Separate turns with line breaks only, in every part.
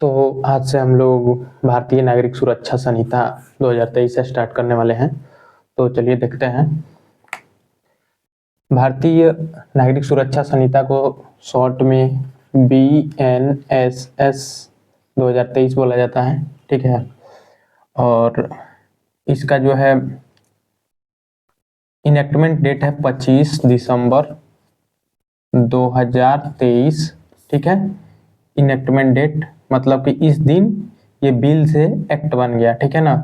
तो आज से हम लोग भारतीय नागरिक सुरक्षा संहिता 2023 से स्टार्ट करने वाले हैं। तो चलिए देखते हैं। भारतीय नागरिक सुरक्षा संहिता को शॉर्ट में BNSS 2023 बोला जाता है, ठीक है। और इसका जो है इनेक्टमेंट डेट है 25 दिसंबर 2023, ठीक है। इनेक्टमेंट डेट मतलब कि इस दिन ये बिल से एक्ट बन गया, ठीक है ना।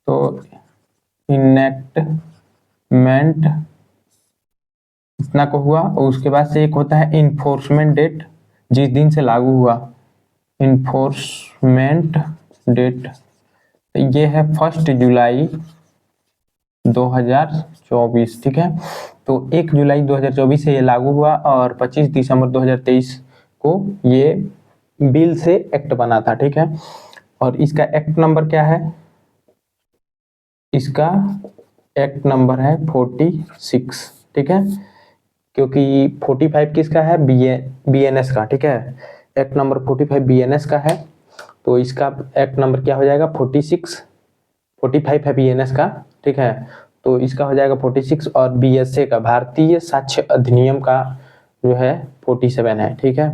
तो इनेक्टमेंट इतना को हुआ और उसके बाद से एक होता है इन्फोर्समेंट डेट, जिस दिन से लागू हुआ। इन्फोर्समेंट डेट ये है 1 जुलाई 2024, ठीक है। तो 1 जुलाई 2024 से ये लागू हुआ और 25 दिसंबर 2023 को ये बिल से एक्ट बना था, ठीक है। और इसका एक्ट नंबर क्या है? इसका एक्ट नंबर है 46, ठीक है। क्योंकि 45 किसका है? BNS का, ठीक है। एक्ट नंबर 45 BNS का है, तो इसका एक्ट नंबर क्या हो जाएगा? 46। 45 है BNS का, ठीक है। तो इसका हो जाएगा 46 और BSA का, भारतीय साक्ष्य अधिनियम का जो है 47 है, ठीक है।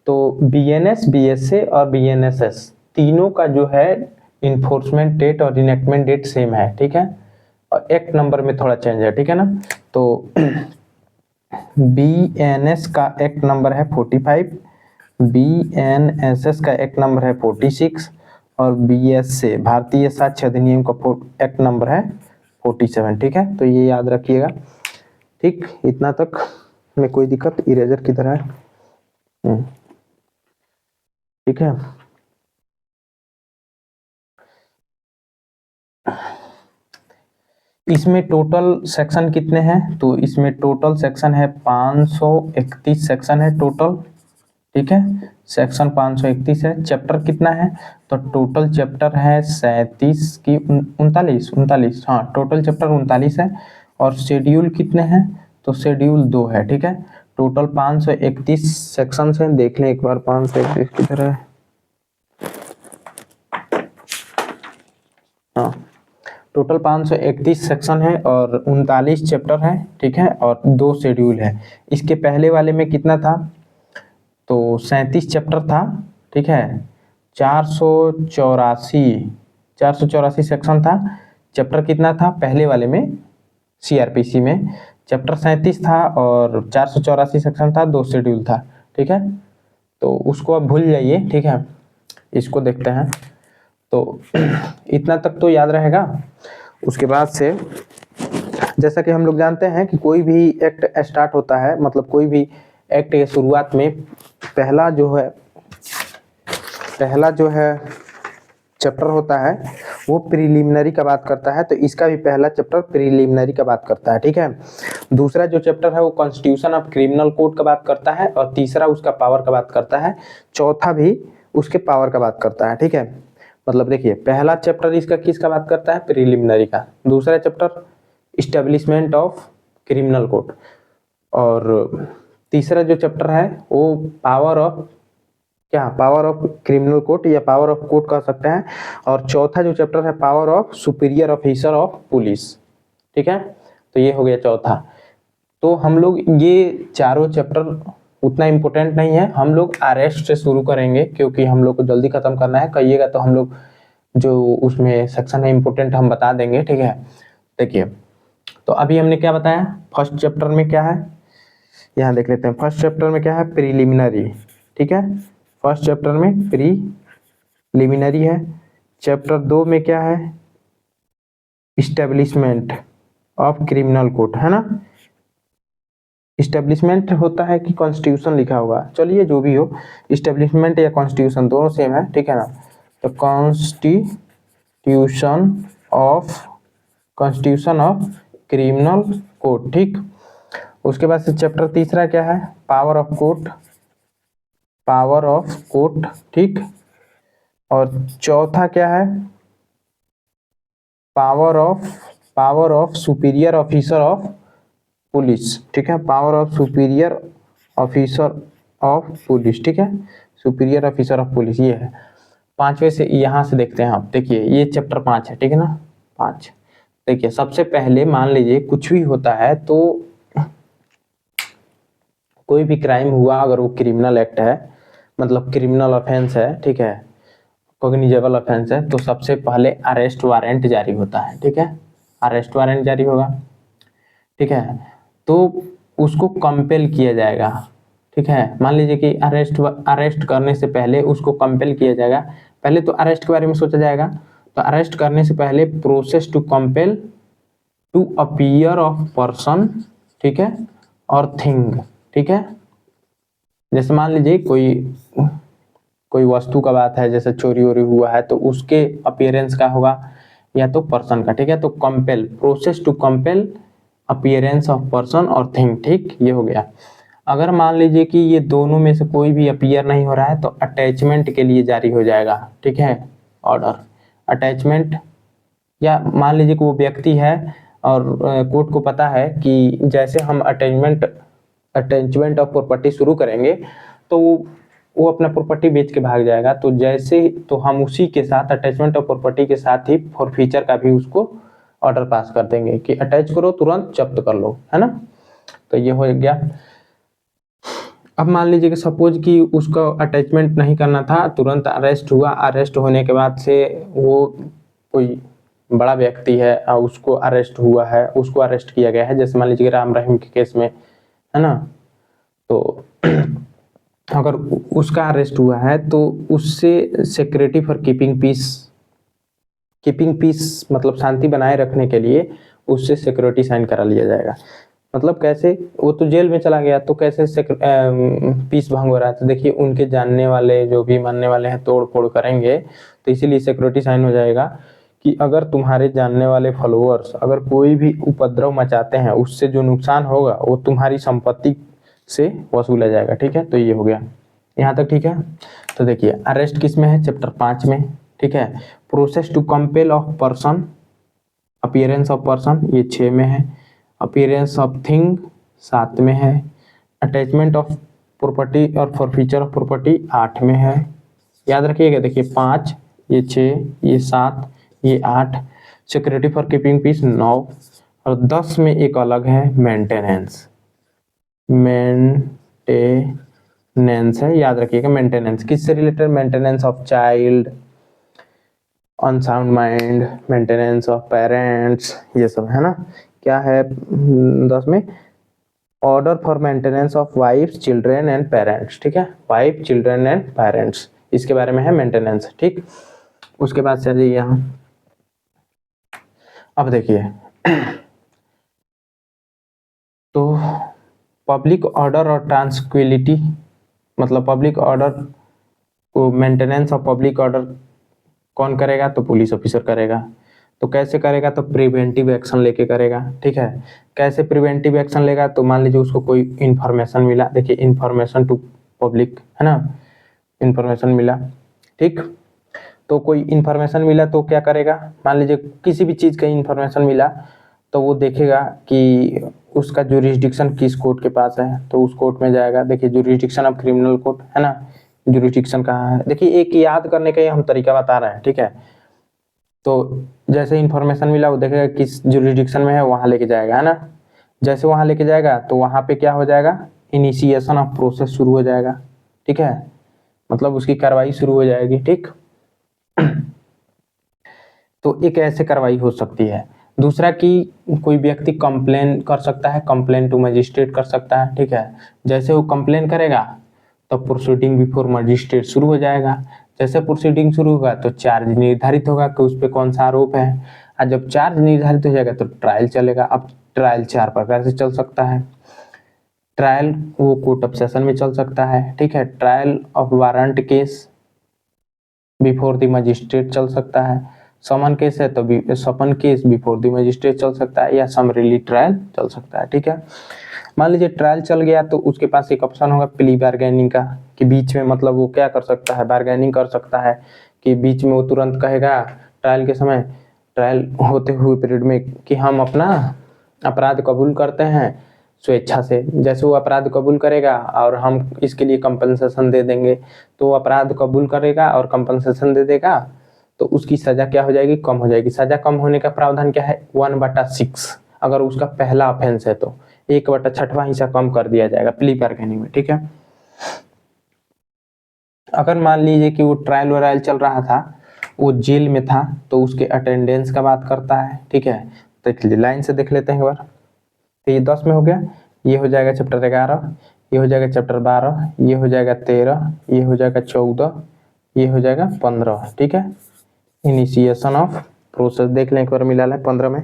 तो BNS, BSA और BNSS तीनों का जो है इन्फोर्समेंट डेट और इनेक्टमेंट डेट सेम है, ठीक है। और एक्ट नंबर में थोड़ा चेंज है, ठीक है ना। तो BNS का एक्ट नंबर है 45, BNSS का एक्ट नंबर है 46 और BSA भारतीय साक्ष्य अधिनियम का एक्ट नंबर है 47, ठीक है। तो ये याद रखिएगा, ठीक। इतना तक में कोई दिक्कत? इरेजर किधर है? ठीक है। इसमें टोटल सेक्शन कितने हैं? तो इसमें टोटल सेक्शन है 531 सेक्शन है टोटल, ठीक है। सेक्शन 531 है। चैप्टर कितना है? तो टोटल चैप्टर है 37 की 39, हाँ, टोटल चैप्टर 39 है। और शेड्यूल कितने हैं? तो शेड्यूल 2 है, ठीक है। टोटल 531 सेक्शन है। देख लें एक बार 531 किधर है। हाँ, टोटल 531 सेक्शन है और 39 चैप्टर है, ठीक है। और 2 शेड्यूल है। इसके पहले वाले में कितना था? तो 37 चैप्टर था, ठीक है। 484 सेक्शन था। चैप्टर कितना था पहले वाले में? CRPC में चैप्टर 37 था और 484 सेक्शन था, 2 शेड्यूल था, ठीक है। तो उसको अब भूल जाइए, ठीक है। इसको देखते हैं। तो इतना तक तो याद रहेगा। उसके बाद से जैसा कि हम लोग जानते हैं कि कोई भी एक्ट स्टार्ट होता है, मतलब कोई भी एक्ट के शुरुआत में पहला जो है चैप्टर होता है वो प्रीलिमिनरी का बात करता है। तो इसका भी पहला चैप्टर प्रीलिमिनरी का बात करता है, ठीक है। दूसरा जो चैप्टर है वो कॉन्स्टिट्यूशन ऑफ क्रिमिनल कोड का बात करता है और तीसरा उसका पावर का बात करता है। चौथा भी उसके पावर का बात करता है, ठीक है। मतलब देखिए, पहला चैप्टर इसका किसका बात करता है? प्रीलिमिनरी का। दूसरा chapter establishment of criminal code और तीसरा जो चैप्टर है वो पावर ऑफ क्रिमिनल कोर्ट या पावर ऑफ कोर्ट कह सकते हैं। और चौथा जो चैप्टर है power of superior officer of police, ठीक है। तो ये हो गया चौथा। तो हम लोग ये चारों चैप्टर उतना इम्पोर्टेंट नहीं है, हम लोग अरेस्ट से शुरू करेंगे क्योंकि हम लोग को जल्दी खत्म करना है। कहिएगा तो हम लोग जो उसमें सेक्शन है इम्पोर्टेंट हम बता देंगे, ठीक है। देखिए, तो अभी हमने क्या बताया? फर्स्ट चैप्टर में क्या है यहाँ देख लेते हैं। फर्स्ट चैप्टर में क्या है? प्रीलिमिनरी, ठीक है। फर्स्ट चैप्टर में प्रीलिमिनरी है। चैप्टर 2 में क्या है? इस्टेब्लिशमेंट ऑफ क्रिमिनल कोड, है ना। इस्टेब्लिशमेंट होता है कि कॉन्स्टिट्यूशन लिखा होगा, चलिए जो भी हो, इस्टेब्लिशमेंट या कॉन्स्टिट्यूशन दोनों सेम है, ठीक है ना। तो कॉन्स्टिट्यूशन ऑफ क्रिमिनल कोड, ठीक। उसके बाद से चैप्टर तीसरा क्या है? पावर ऑफ कोर्ट, ठीक। और चौथा क्या है? Power of superior officer of police, ठीक है। Power of superior officer of police, ठीक है। सुपीरियर ऑफिसर ऑफ पुलिस ये है। 5वें से यहाँ से देखते हैं आप, देखिए ये चैप्टर 5 है, ठीक है ना, 5। देखिए सबसे पहले मान लीजिए कुछ भी होता है तो कोई भी क्राइम हुआ, अगर वो क्रिमिनल एक्ट है, मतलब क्रिमिनल ऑफेंस है, ठीक है, कॉग्निजेबल ऑफेंस है, तो सबसे पहले अरेस्ट वारंट जारी होता है, ठीक है, अरेस्ट वारंट जारी होगा, ठीक है, तो उसको कंपेल किया जाएगा, ठीक है। मान लीजिए कि अरेस्ट करने से पहले उसको कंपेल किया जाएगा। पहले तो अरेस्ट के बारे में सोचा जाएगा, तो अरेस्ट करने से पहले process to compel to appear of person, ठीक है, और थिंग, ठीक है। जैसे मान लीजिए कोई वस्तु का बात है, जैसे चोरी वोरी हुआ है, तो उसके अपीयरेंस का होगा या तो पर्सन का, ठीक है। तो compel, process to compel appearance of person और थिंग, ठीक, ये हो गया। अगर मान लीजिए कि ये दोनों में से कोई भी अपीयर नहीं हो रहा है तो अटैचमेंट के लिए जारी हो जाएगा, ठीक है, ऑर्डर अटैचमेंट। या मान लीजिए कि वो व्यक्ति है और कोर्ट को पता है कि जैसे हम अटैचमेंट ऑफ प्रॉपर्टी शुरू करेंगे तो वो अपना प्रॉपर्टी बेच के भाग जाएगा, तो जैसे तो हम उसी के साथ अटैचमेंट ऑफ प्रॉपर्टी के साथ ही फॉरफीचर का भी उसको ऑर्डर पास कर देंगे कि अटैच करो, तुरंत जब्त कर लो, है ना। तो ये हो गया। अब मान लीजिए कि सपोज कि उसको अटैचमेंट नहीं करना था, तुरंत अरेस्ट हुआ, अरेस्ट होने के बाद से वो कोई बड़ा व्यक्ति है और उसको अरेस्ट हुआ है, उसको अरेस्ट किया गया है, जैसे मान लीजिए राम रहीम के केस में, है ना। तो अगर उसका अरेस्ट हुआ है तो उससे सिक्योरिटी फॉर कीपिंग पीस मतलब शांति बनाए रखने के लिए उससे सिक्योरिटी साइन करा लिया जाएगा। मतलब कैसे, वो तो जेल में चला गया तो कैसे पीस भंग हो रहा है, तो देखिए उनके जानने वाले जो भी मानने वाले हैं तोड़ फोड़ करेंगे, तो इसीलिए सिक्योरिटी साइन हो जाएगा कि अगर तुम्हारे जानने वाले फॉलोअर्स अगर कोई भी उपद्रव मचाते हैं, उससे जो नुकसान होगा वो तुम्हारी संपत्ति से वसूला जाएगा, ठीक है। तो ये हो गया यहाँ तक, ठीक है। तो देखिए अरेस्ट किस में है, चैप्टर 5 में, ठीक है। Process to compel of person, appearance of person ये 6 में है, अपीयरेंस ऑफ थिंग 7 में है, अटैचमेंट ऑफ प्रॉपर्टी और फॉरफीचर ऑफ प्रॉपर्टी 8 में है। याद रखिएगा, देखिए 5, ये 6, ये 7, ये 8, सिक्योरिटी फॉर कीपिंग पीस 9, और 10 में एक अलग है मेंटेनेंस है, याद रखिएगा। मेंटेनेंस किससे related, maintenance of child, unsound mind, maintenance of parents, ये सब है ना। क्या है 10 में, order for maintenance of wife, children and parents, ठीक है, वाइफ, चिल्ड्रेन एंड पेरेंट्स, इसके बारे में है मेंटेनेंस, ठीक। उसके बाद चलिए यहाँ, अब देखिए तो पब्लिक ऑर्डर और ट्रांसक्विलिटी, मतलब पब्लिक ऑर्डर को, मेंटेनेंस ऑफ पब्लिक ऑर्डर कौन करेगा, तो पुलिस ऑफिसर करेगा। तो कैसे करेगा, तो प्रिवेंटिव एक्शन लेके करेगा, ठीक है। कैसे प्रिवेंटिव एक्शन लेगा, तो मान लीजिए उसको कोई इन्फॉर्मेशन मिला, देखिए इन्फॉर्मेशन टू पब्लिक, है ना, इन्फॉर्मेशन मिला, ठीक। तो कोई इन्फॉर्मेशन मिला तो क्या करेगा, मान लीजिए किसी भी चीज़ का इन्फॉर्मेशन मिला तो वो देखेगा कि उसका जुरिस्डिक्शन किस कोर्ट के पास है, तो उस कोर्ट में जाएगा। देखिए जुरिस्डिक्शन ऑफ क्रिमिनल कोर्ट, है ना, जुरिस्डिक्शन कहाँ है, देखिए एक याद करने का ही हम तरीका बता रहे हैं, ठीक है। तो जैसे इन्फॉर्मेशन मिला वो देखेगा किस जुरिस्डिक्शन में है, वहाँ लेके जाएगा, है ना। जैसे वहाँ लेके जाएगा तो वहाँ पे क्या हो जाएगा, इनिशिएशन ऑफ प्रोसेस शुरू हो जाएगा, ठीक है, मतलब उसकी कार्रवाई शुरू हो जाएगी, ठीक। तो एक ऐसे कार्रवाई हो सकती है। दूसरा कि कोई व्यक्ति कंप्लेन कर सकता है, कंप्लेन टू मजिस्ट्रेट कर सकता है, ठीक है। जैसे वो कंप्लेन करेगा तो प्रोसीडिंग बिफोर मजिस्ट्रेट शुरू हो जाएगा। जैसे प्रोसीडिंग शुरू होगा तो चार्ज निर्धारित होगा कि उस पर कौन सा आरोप है, और जब चार्ज निर्धारित हो जाएगा तो ट्रायल चलेगा। अब ट्रायल 4 प्रकार से चल सकता है। ट्रायल वो कोर्ट ऑफ सेशन में चल सकता है, ठीक है। Trial of warrant case before the magistrate चल सकता है। समन केस है तो summon case before the magistrate चल सकता है, या समरीली ट्रायल चल सकता है, ठीक है। मान लीजिए ट्रायल चल गया तो उसके पास एक ऑप्शन होगा प्ली बार्गेनिंग का, कि बीच में मतलब वो क्या कर सकता है, बार्गेनिंग कर सकता है, कि बीच में वो तुरंत कहेगा ट्रायल के समय, ट्रायल होते हुए पीरियड में, कि हम अपना अपराध कबूल करते हैं, स्वेच्छा से, जैसे वो अपराध कबूल करेगा और हम इसके लिए कंपनसेशन दे देंगे, तो वो अपराध कबूल करेगा और कंपनसेशन दे देगा, तो उसकी सजा क्या हो जाएगी, कम हो जाएगी। सजा कम होने का प्रावधान क्या है, 1/6। अगर उसका पहला ऑफेंस है तो 1/6 हिस्सा कम कर दिया जाएगा प्ली बार्गेनिंग में, ठीक है। अगर मान लीजिए कि वो ट्रायल वायल चल रहा था, वो जेल में था, तो उसके अटेंडेंस का बात करता है, ठीक है। तो लाइन से देख लेते हैं एक बार। तो ये 10 में हो गया, ये हो जाएगा चैप्टर 11, ये हो जाएगा चैप्टर 12, ये हो जाएगा 13, ये हो जाएगा 14, ये हो जाएगा 15, ठीक है। इनिशिएशन ऑफ प्रोसेस देख लें एक बार, मिला लें 15 में,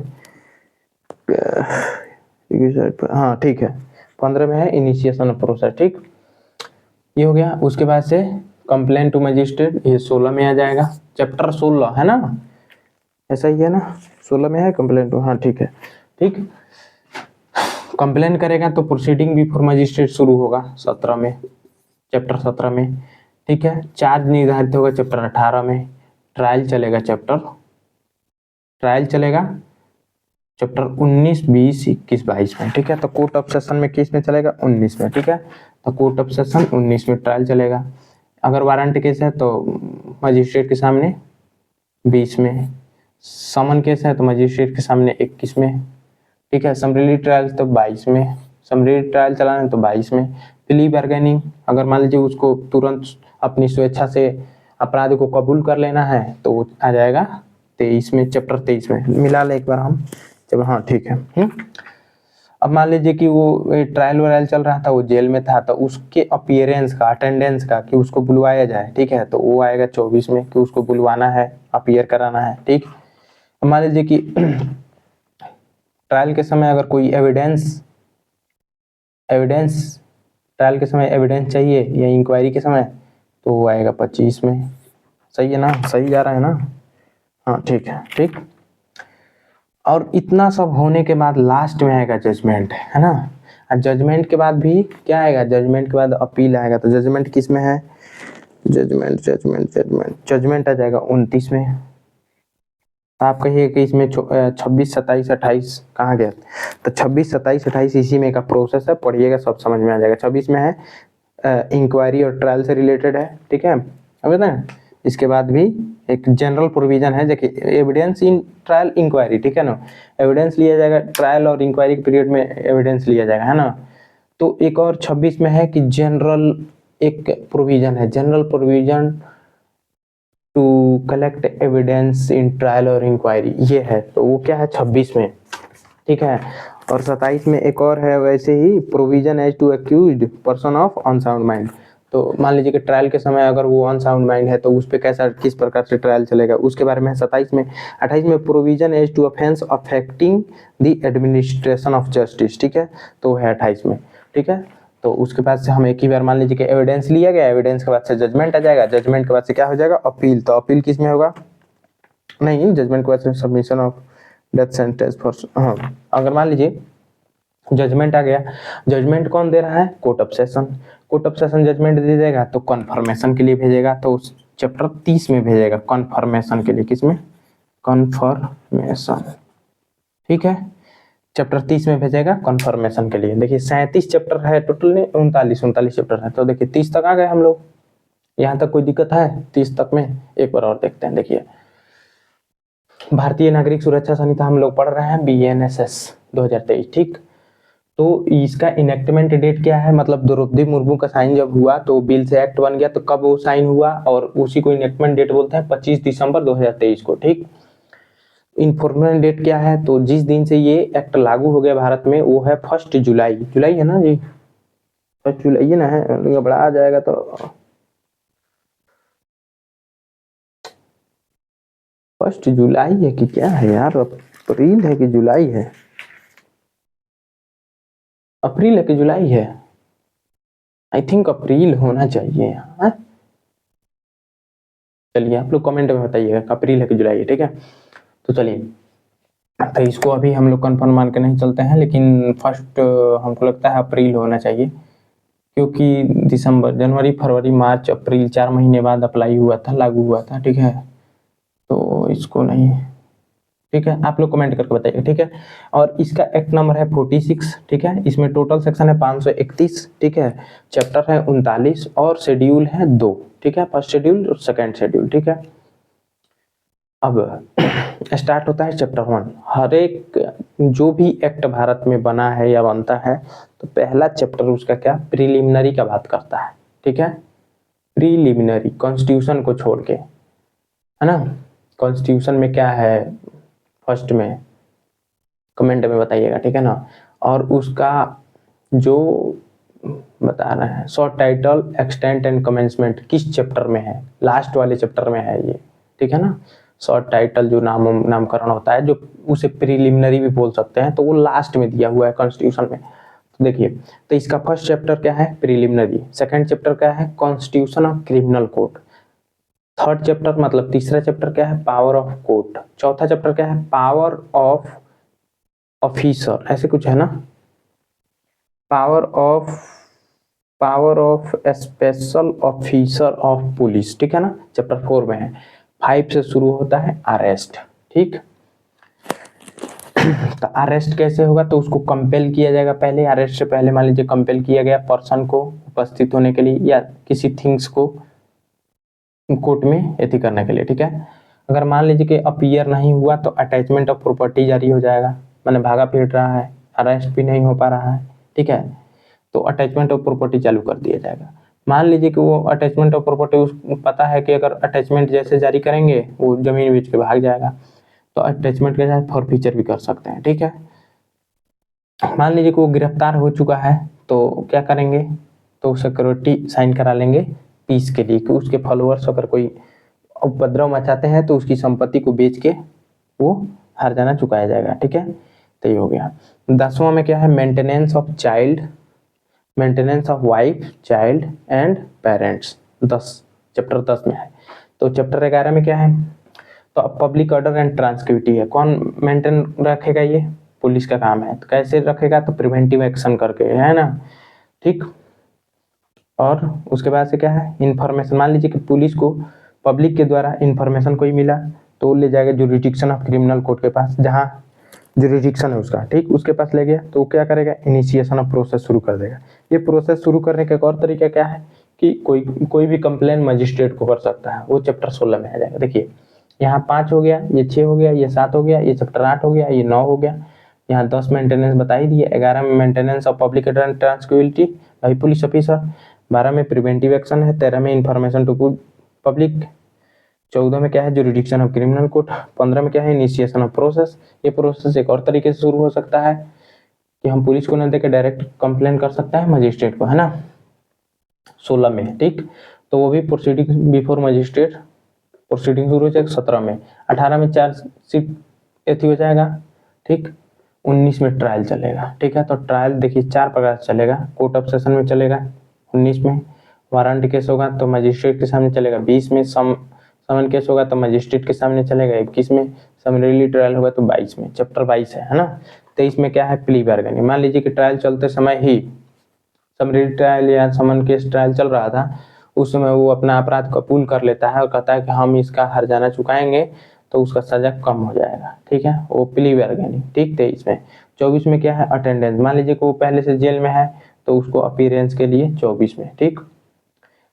हाँ ठीक है, 15 में है इनिशिएशन ऑफ प्रोसेस, ठीक, ये हो गया। उसके बाद से कंप्लेंट टू मजिस्ट्रेट, ये 16 में आ जाएगा, चैप्टर 16 है ना, ऐसा ही है ना, 16 में है कंप्लेंट, हाँ ठीक है, ठीक। कंप्लेंट करेगा तो प्रोसीडिंग बिफोर मजिस्ट्रेट शुरू होगा 17 में, चैप्टर 17 में, ठीक है। चार्ज निर्धारित होगा चैप्टर 18 में, ट्रायल चलेगा चैप्टर 19, 20, 21, 22 में, ठीक है। तो कोर्ट ऑफ सेशन में किस में चलेगा, 19 में, ठीक है। तो कोर्ट ऑफ सेशन 19 में ट्रायल चलेगा। अगर वारंट केस है तो मजिस्ट्रेट के सामने 20 में, समन केस है तो मजिस्ट्रेट के सामने 21 में, ठीक है। समरी ट्रायल तो 22 में, समरी ट्रायल चलाना है तो 22 में। प्ली बार्गेनिंग, अगर मान लीजिए उसको तुरंत अपनी स्वेच्छा से अपराध को कबूल कर लेना है तो वो आ जाएगा 23 में, चैप्टर 23 में। मिला ले एक बार हम, चलो हाँ ठीक है। अब मान लीजिए कि वो ट्रायल वायल चल रहा था, वो जेल में था, तो उसके अपीयरेंस का, अटेंडेंस का, कि उसको बुलवाया जाए, ठीक है, तो वो आएगा 24 में, कि उसको बुलवाना है, अपीयर कराना है, ठीक। अब मान लीजिए कि ट्रायल के समय अगर कोई एविडेंस ट्रायल के समय एविडेंस चाहिए या इंक्वायरी के समय, तो वो आएगा 25 में। सही है ना, सही जा रहा है ना, हाँ ठीक है, ठीक। और इतना सब होने के बाद लास्ट में आएगा जजमेंट, है ना। और जजमेंट के बाद भी क्या आएगा, जजमेंट के बाद अपील आएगा। तो जजमेंट किस में है, जजमेंट आ जाएगा 29 में। आप कहिए कि इसमें 26, 27, 28 कहाँ गया, तो 26, 27, 28 इसी में का प्रोसेस है, पढ़िएगा सब समझ में आ जाएगा। 26 में है इंक्वायरी और ट्रायल से रिलेटेड है, ठीक है। अब बताएं, इसके बाद भी एक जनरल प्रोविजन है, देखिए एविडेंस इन ट्रायल इंक्वायरी, ठीक है ना, एविडेंस लिया जाएगा ट्रायल और इंक्वायरी के पीरियड में, एविडेंस लिया जाएगा, है ना। तो एक और 26 में है कि जनरल एक प्रोविजन है, general provision to collect evidence in trial और इंक्वायरी, ये है, तो वो क्या है 26 में, ठीक है। और 27 में एक और है वैसे ही, provision as to accused person of unsound mind. तो मान लीजिए कि ट्रायल के समय अगर वो अनसाउंड माइंड है तो उस पर कैसा, किस प्रकार से ट्रायल चलेगा, उसके बारे में 27 में। 28 में provision as to offence affecting the administration of justice, ठीक है, तो है 28 में, ठीक है। तो उसके बाद से हम एक ही बार मान लीजिए कि एविडेंस लिया गया, एविडेंस के बाद से जजमेंट आ जाएगा, जजमेंट के बाद से क्या हो जाएगा, अपील। तो अपील किस में होगा, नहीं, जजमेंट के बाद से submission of death sentence for, हाँ, अगर मान लीजिए जजमेंट आ गया, जजमेंट कौन दे रहा है, कोर्ट ऑफ सेशन जजमेंट दे देगा तो कन्फर्मेशन के लिए भेजेगा, तो उस चैप्टर 30 में भेजेगा कन्फर्मेशन के लिए, किसमें, कन्फर्मेशन, ठीक है, चैप्टर 30 में भेजेगा कन्फर्मेशन के लिए। देखिए 37 चैप्टर है टोटल में, 39 चैप्टर है, तो देखिए 30 तक आ गए हम लोग। यहाँ तक कोई दिक्कत है 30 तक में, एक बार और देखते हैं। देखिए भारतीय नागरिक सुरक्षा संहिता हम लोग पढ़ रहे हैं, BNSS 2023, ठीक। तो इसका इनेक्टमेंट डेट क्या है, मतलब द्रौपदी मुर्मू का साइन जब हुआ तो बिल से एक्ट बन गया, तो कब वो साइन हुआ, और उसी को इनेक्टमेंट डेट बोलते हैं 25 दिसंबर 2023 को, ठीक। इन्फोर्समेंट डेट क्या है, तो जिस दिन से ये एक्ट लागू हो गया भारत में वो है 1 जुलाई, जुलाई है ना जी, 1 जुलाई ना है, बड़ा आ जाएगा तो 1 जुलाई है कि क्या है यार, अप्रैल है कि जुलाई है, अप्रैल है कि जुलाई है, आई थिंक अप्रैल होना चाहिए, हाँ। चलिए आप लोग कमेंट में बताइएगा अप्रैल है कि जुलाई है, ठीक है। तो चलिए, तो इसको अभी हम लोग कंफर्म मान के नहीं चलते हैं, लेकिन फर्स्ट हमको लगता है अप्रैल होना चाहिए, क्योंकि दिसंबर, जनवरी, फरवरी, मार्च, अप्रैल 4 महीने बाद अप्लाई हुआ था, लागू हुआ था, ठीक है। तो इसको नहीं, ठीक है, आप लोग कमेंट करके बताइए। ठीक है, और इसका एक्ट नंबर है 46। ठीक है, इसमें टोटल सेक्शन है 531। ठीक है, चैप्टर है 39 और शेड्यूल है 2। ठीक है, फर्स्ट शेड्यूल और सेकंड शेड्यूल। ठीक है, अब स्टार्ट होता है चैप्टर 1। हर एक जो भी एक्ट भारत में बना है या बनता है तो पहला चैप्टर उसका क्या, प्रिलिमिनरी का बात करता है। ठीक है, प्रिलिमिनरी, कॉन्स्टिट्यूशन को छोड़ के, है ना। कॉन्स्टिट्यूशन में क्या है फर्स्ट में, कमेंट में बताइएगा। ठीक है ना, और उसका जो बता रहे हैं short title, extent and commencement किस चैप्टर में है, लास्ट वाले चैप्टर में है ये। ठीक है ना, शॉर्ट टाइटल जो नामकरण होता है, जो उसे प्रिलिमिनरी भी बोल सकते हैं, तो वो लास्ट में दिया हुआ है कॉन्स्टिट्यूशन में। तो देखिए, तो इसका फर्स्ट चैप्टर क्या है, प्रिलिमिनरी। सेकंड चैप्टर क्या है, constitution of criminal code. Third chapter मतलब तीसरा चैप्टर क्या है, पावर ऑफ कोर्ट। चौथा चैप्टर क्या है, पावर ऑफ ऑफिसर, ऐसे कुछ है ना, power of special officer of police. ठीक है ना, चैप्टर 4 में है। 5 से शुरू होता है अरेस्ट। ठीक, तो अरेस्ट कैसे होगा, तो उसको कंपेल किया जाएगा। पहले अरेस्ट से पहले मान लीजिए कंपेल किया गया पर्सन को उपस्थित होने के लिए या किसी थिंग्स को कोर्ट में एथी करने के लिए। ठीक है, अगर मान लीजिए कि अपीयर नहीं हुआ तो अटैचमेंट ऑफ प्रॉपर्टी जारी हो जाएगा, मैंने भागा फिर रहा है, अरेस्ट भी नहीं हो पा रहा है। ठीक है, तो अटैचमेंट ऑफ प्रॉपर्टी चालू कर दिया जाएगा। मान लीजिए कि वो अटैचमेंट ऑफ प्रॉपर्टी उसको पता है कि अगर अटैचमेंट जैसे जारी करेंगे वो जमीन बेच के भाग जाएगा, तो अटैचमेंट के साथ फॉरफीचर भी कर सकते हैं। ठीक है, मान लीजिए कि वो गिरफ्तार हो चुका है तो क्या करेंगे, तो सिक्योरिटी साइन करा लेंगे पीस के लिए, कि उसके फॉलोअर्स अगर कोई उपद्रव मचाते हैं तो उसकी संपत्ति को बेच के वो हर्जाना चुकाया जाएगा। ठीक है, तो ये हो गया। 10वां में क्या है, maintenance of child, maintenance of wife, child and parents. 10, chapter 10 में है। तो चैप्टर 11 में क्या है, तो अब पब्लिक ऑर्डर एंड ट्रांसक्विटी है। कौन मेंटेन रखेगा, ये पुलिस का काम है। तो कैसे रखेगा, तो प्रिवेंटिव एक्शन करके, है ना। ठीक, और उसके बाद से क्या है, इंफॉर्मेशन। मान लीजिए कि पुलिस को पब्लिक के द्वारा इंफॉर्मेशन कोई मिला तो ले जाएगा जुरिडिक्शन ऑफ क्रिमिनल कोर्ट के पास, जहाँ जुरिडिक्शन है उसका। ठीक, उसके पास ले गया तो वो क्या करेगा, इनिशिएशन ऑफ प्रोसेस शुरू कर देगा। ये प्रोसेस शुरू करने का एक और तरीका क्या है कि कोई भी कंप्लेन मजिस्ट्रेट को कर सकता है, वो चैप्टर 16 में आ जाएगा। देखिए, यहाँ 5 हो गया, ये 6 हो गया, ये 7 हो गया, ये चैप्टर 8 हो गया, ये 9 हो गया। यहाँ 10 मेंटेनेंस बता ही दिए, 11 में maintenance of public order and tranquillity by police officer, 12 में प्रिवेंटिव एक्शन है, 13 में इंफॉर्मेशन टू पब्लिक, 14 में क्या है, जुरिडिक्शन ऑफ क्रिमिनल कोर्ट, 15 में क्या है, इनिशिएशन ऑफ प्रोसेस। ये प्रोसेस एक और तरीके से शुरू हो सकता है कि हम पुलिस को न देकर डायरेक्ट कंप्लेन कर सकता है मजिस्ट्रेट को, है ना, 16 में। ठीक, तो वो भी प्रोसीडिंग बिफोर मजिस्ट्रेट, प्रोसीडिंग शुरू हो जाएगा 17 में। 18 में चार्जशीट एथी हो जाएगा। ठीक, 19 में ट्रायल चलेगा। ठीक है, तो ट्रायल देखिए 4 प्रकार से चलेगा, कोर्ट ऑफ सेशन में चलेगा 19 में, वारंट केस होगा तो मजिस्ट्रेट के सामने चलेगा 20 में, समन केस होगा तो मजिस्ट्रेट के सामने चलेगा 21 में, समरीली ट्रायल होगा तो 22 में। चैप्टर 22 है ना। 23 में क्या है, प्ली बार्गेनिंग। मान लीजिए कि ट्रायल चलते समय ही समरीली ट्रायल या समन केस ट्रायल चल रहा था, उस समय वो अपना अपराध कबूल कर लेता है और कहता है कि हम इसका हर्जाना चुकाएंगे, तो उसका सजा कम हो जाएगा। ठीक है, वो प्ली बार्गेनिंग। ठीक, 23 में। 24 में क्या है, अटेंडेंस। मान लीजिए कि वो पहले से जेल में है तो उसको अपीयरेंस के लिए 24 में। ठीक,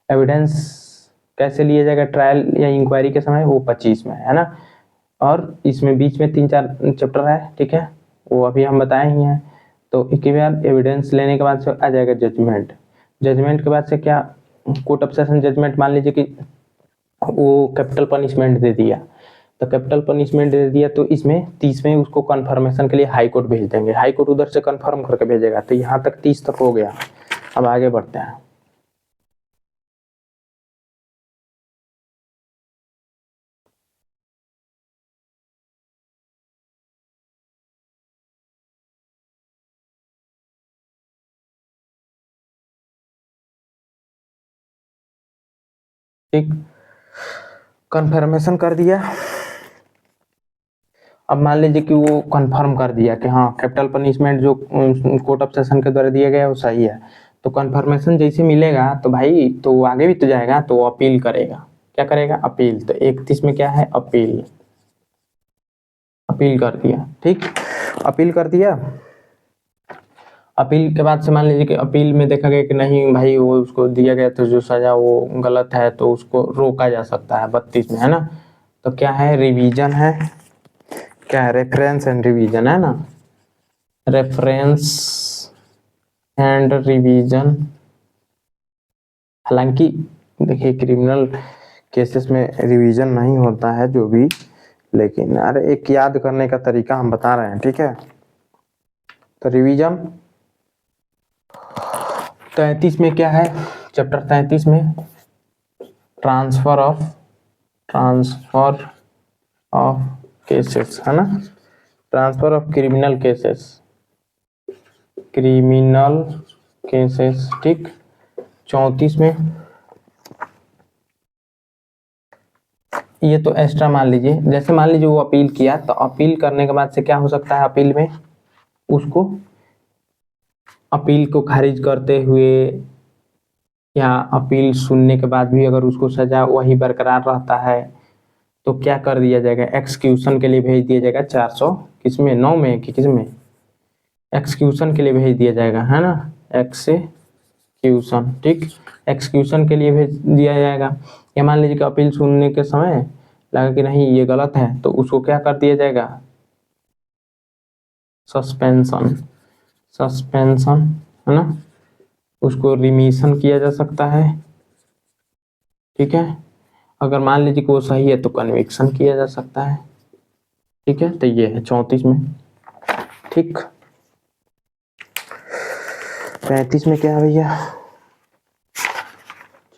एविडेंस कैसे लिया जाएगा ट्रायल या इंक्वायरी के समय, वो 25 में, है ना। और इसमें बीच में 3-4 चैप्टर है। ठीक है, वो अभी हम बताए ही हैं। तो एक बार एविडेंस लेने के बाद से आ जाएगा जजमेंट। जजमेंट के बाद से क्या, कोर्ट ऑफ सेशन जजमेंट। मान लीजिए कि वो कैपिटल पनिशमेंट दे दिया, तो कैपिटल पनिशमेंट दे दिया तो इसमें 30 में उसको कन्फर्मेशन के लिए हाई कोर्ट भेज देंगे, हाई कोर्ट उधर से कन्फर्म करके भेजेगा। तो यहाँ तक 30 तक हो गया। अब आगे बढ़ते हैं। ठीक, कन्फर्मेशन कर दिया। अब मान लीजिए कि वो कंफर्म कर दिया कि हाँ कैपिटल पनिशमेंट जो कोर्ट ऑफ सेशन के द्वारा दिया गया है वो सही है, तो कंफर्मेशन जैसे मिलेगा तो भाई तो वो आगे भी तो जाएगा, तो वो अपील करेगा। क्या करेगा, अपील। तो 31 में क्या है, अपील। अपील कर दिया, ठीक, अपील कर दिया। अपील के बाद से मान लीजिए कि अपील में देखा गया कि नहीं भाई वो उसको दिया गया तो जो सजा वो गलत है, तो उसको रोका जा सकता है 32 में, है ना। तो क्या है, रिवीजन है, क्या है, रेफरेंस एंड रिवीजन, है ना, रेफरेंस एंड रिवीजन। हालांकि देखिए क्रिमिनल केसेस में रिवीजन नहीं होता है जो भी, लेकिन अरे एक याद करने का तरीका हम बता रहे हैं, ठीक है। तो रिवीजन 33 में क्या है, चैप्टर 33 में ट्रांसफर ऑफ केसेस, है ना, ट्रांसफर ऑफ क्रिमिनल केसेस, ठीक। 34 में ये तो एक्स्ट्रा मान लीजिए, जैसे मान लीजिए वो अपील किया, तो अपील करने के बाद से क्या हो सकता है, अपील में उसको अपील को खारिज करते हुए या अपील सुनने के बाद भी अगर उसको सजा वही बरकरार रहता है तो क्या कर दिया जाएगा, एक्सक्यूशन के लिए भेज दिया जाएगा 400 किसमें 9 में कि किसमें, एक्सक्यूशन के लिए भेज दिया जाएगा, है ना, एक्सक्यूशन, ठीक, एक्सक्यूशन के लिए भेज दिया जाएगा। या मान लीजिए कि अपील सुनने के समय लगा कि नहीं ये गलत है, तो उसको क्या कर दिया जाएगा, सस्पेंशन, है ना, उसको रिमीशन किया जा सकता है, ठीक है। अगर मान लीजिए कि वो सही है तो कन्विक्शन किया जा सकता है, ठीक है। तो ये है 34 में, ठीक। 35 में क्या है भैया,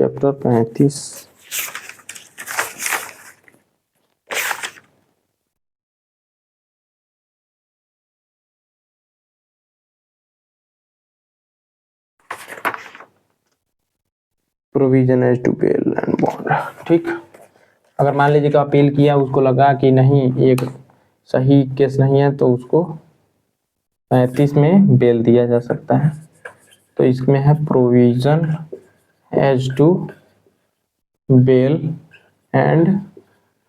chapter 35 provision as to bail and bond, ठीक। अगर मान लीजिए कि अपील किया, उसको लगा कि नहीं ये सही केस नहीं है, तो उसको 35 में बेल दिया जा सकता है। तो इसमें है provision as to bail and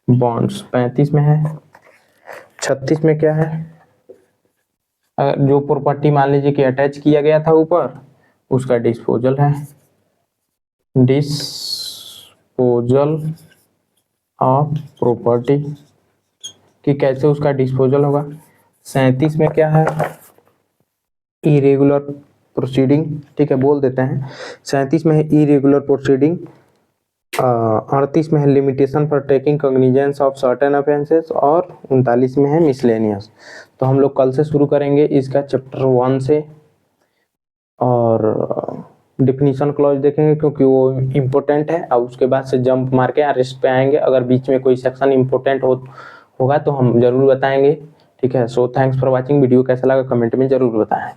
bonds, 35 में है। 36 में क्या है, जो प्रॉपर्टी मान लीजिए कि अटैच किया गया था ऊपर, उसका डिस्पोजल है, डिस्पोजल ऑफ प्रॉपर्टी, कि कैसे उसका डिस्पोजल होगा। 37 में क्या है, इरेगुलर प्रोसीडिंग, ठीक है, बोल देते हैं। 37 में है इरेगुलर प्रोसीडिंग। 38 में है limitation for taking cognizance of certain offences, और 39 में है मिसलेनियस। तो हम लोग कल से शुरू करेंगे इसका चैप्टर 1 से, और डिफिनीशन क्लॉज देखेंगे क्योंकि वो इम्पोर्टेंट है। अब उसके बाद से जंप मार के अरेस्ट पे आएंगे, अगर बीच में कोई सेक्शन इम्पोर्टेंट होगा तो हम जरूर बताएंगे, ठीक है। So thanks for watching, video कैसा लगा कमेंट में जरूर बताएं।